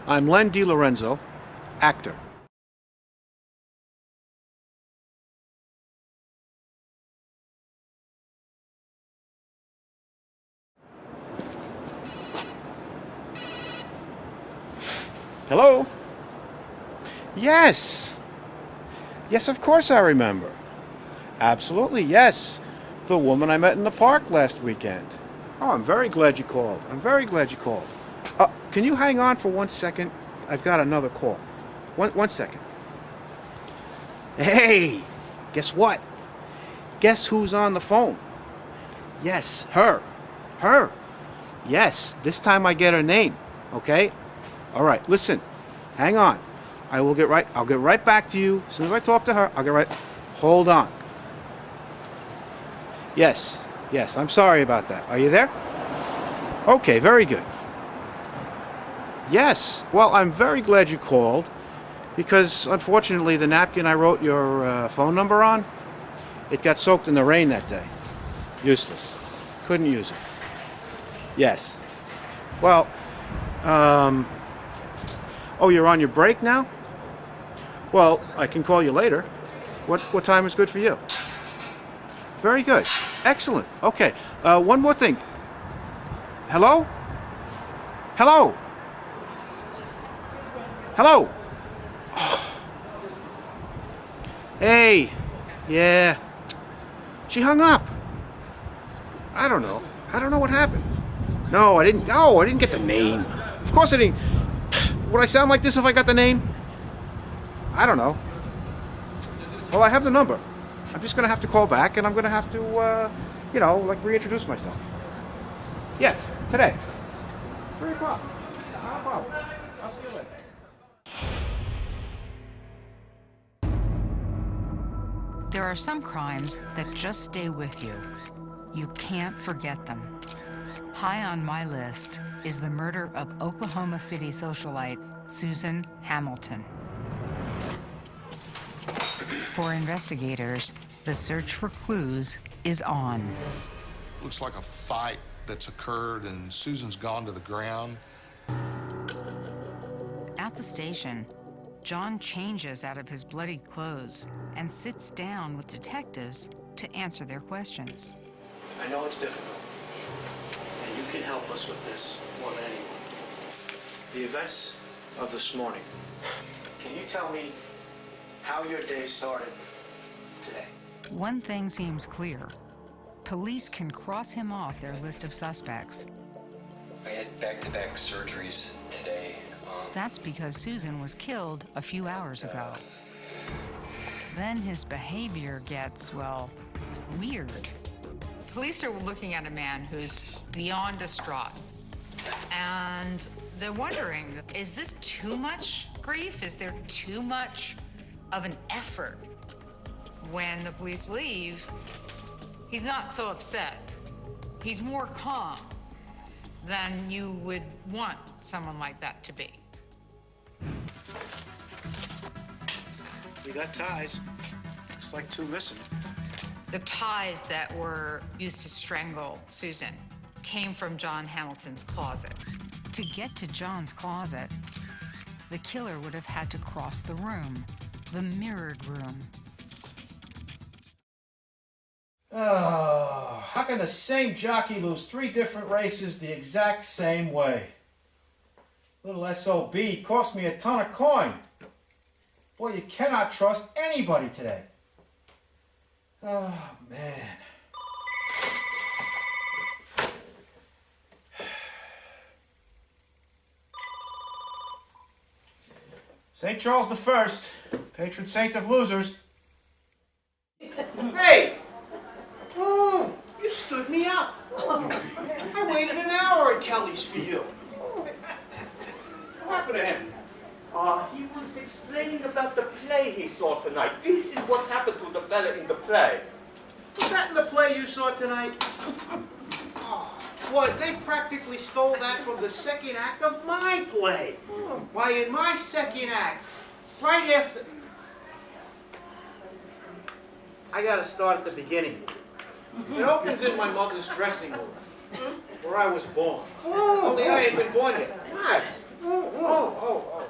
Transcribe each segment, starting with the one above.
I'm Len DeLorenzo, actor. Hello? Yes. Yes, of course I remember. Absolutely, yes. The woman I met in the park last weekend. Oh, I'm very glad you called. I'm very glad you called. Can you hang on for 1 second? I've got another call. One second. Hey, guess what? Guess who's on the phone? Yes, her. Her. Yes, this time I get her name, okay? All right, listen. Hang on. I'll get right back to you. As soon as I talk to her, I'll get right. Hold on. Yes, I'm sorry about that. Are you there? Okay, very good. Yes, well, I'm very glad you called because unfortunately the napkin I wrote your phone number on, it got soaked in the rain that day. Useless. Couldn't use it. Yes. Well, oh, you're on your break now? Well, I can call you later. What time is good for you? Very good. Excellent. Okay. One more thing. Hello? Hello? Hello? Oh. Hey. Yeah. She hung up. I don't know. I don't know what happened. No, I didn't get the name. Of course I didn't. Would I sound like this if I got the name? I don't know. Well, I have the number. I'm just going to have to call back, and I'm going to have to, reintroduce myself. Yes, today. 3 o'clock. Not a problem. I'll see you later. There are some crimes that just stay with you. You can't forget them. High on my list is the murder of Oklahoma City socialite Susan Hamilton. For investigators, the search for clues is on. Looks like a fight that's occurred and Susan's gone to the ground. At the station, John changes out of his bloodied clothes and sits down with detectives to answer their questions. I know it's difficult, and you can help us with this more than anyone. The events of this morning. Can you tell me how your day started today? One thing seems clear. Police can cross him off their list of suspects. I had back-to-back surgeries today. That's because Susan was killed a few hours ago. Then his behavior gets, well, weird. Police are looking at a man who's beyond distraught. And they're wondering, is this too much grief? Is there too much of an effort? When the police leave, he's not so upset. He's more calm than you would want someone like that to be. We got ties. It's like 2 missing. The ties that were used to strangle Susan came from John Hamilton's closet. To get to John's closet, the killer would have had to cross the room, the mirrored room. Oh, how can the same jockey lose 3 different races the exact same way? Little SOB cost me a ton of coin. Boy, you cannot trust anybody today. Oh, man. St. Charles I, patron saint of losers. Hey! Oh, you stood me up. I waited an hour at Kelly's for you. What happened to him? He was explaining about the play he saw tonight. This is what happened to the fella in the play. Was that in the play you saw tonight? Oh, boy, they practically stole that from the second act of my play. Why, in my second act, right after... I gotta start at the beginning. It opens in my mother's dressing room, where I was born. Only I ain't been born yet. What? Oh.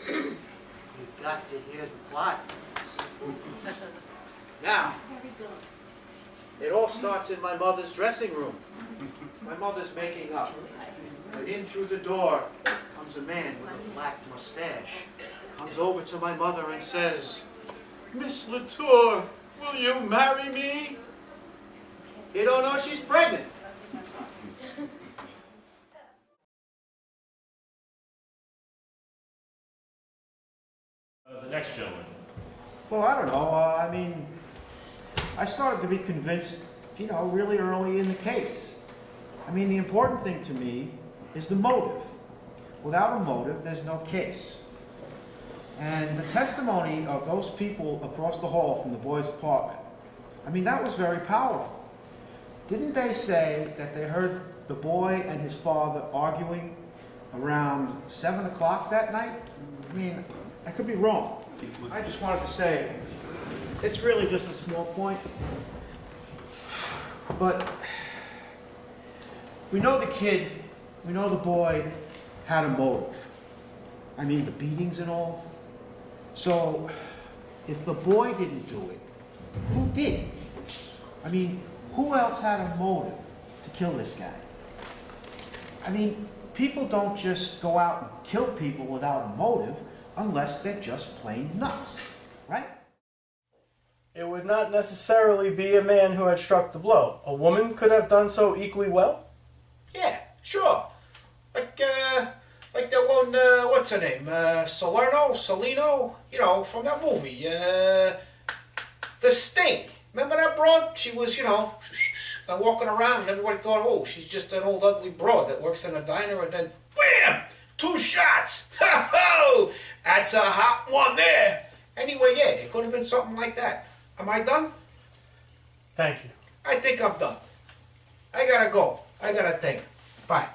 You've got to hear the plot. Now, it all starts in my mother's dressing room. My mother's making up. And in through the door comes a man with a black mustache. Comes over to my mother and says, "Miss Latour, will you marry me?" You don't know she's pregnant. The next gentleman. Well, I don't know. I mean, I started to be convinced, really early in the case. I mean, the important thing to me is the motive. Without a motive, there's no case. And the testimony of those people across the hall from the boy's apartment, I mean, that was very powerful. Didn't they say that they heard the boy and his father arguing around 7 o'clock that night? I mean, I could be wrong. I just wanted to say, it's really just a small point. But we know the kid, we know the boy had a motive. I mean, the beatings and all. So, if the boy didn't do it, who did? I mean, who else had a motive to kill this guy? I mean, people don't just go out and kill people without a motive unless they're just plain nuts, right? It would not necessarily be a man who had struck the blow. A woman could have done so equally well? Yeah, sure. Like that one, what's her name? Salino, from that movie, The Sting. Remember that broad? She was, walking around and everybody thought, oh, she's just an old ugly broad that works in a diner, and then, wham! 2 shots! Ho-ho! That's a hot one there. Anyway, yeah, it could have been something like that. Am I done? Thank you. I think I'm done. I gotta go. I gotta think. Bye.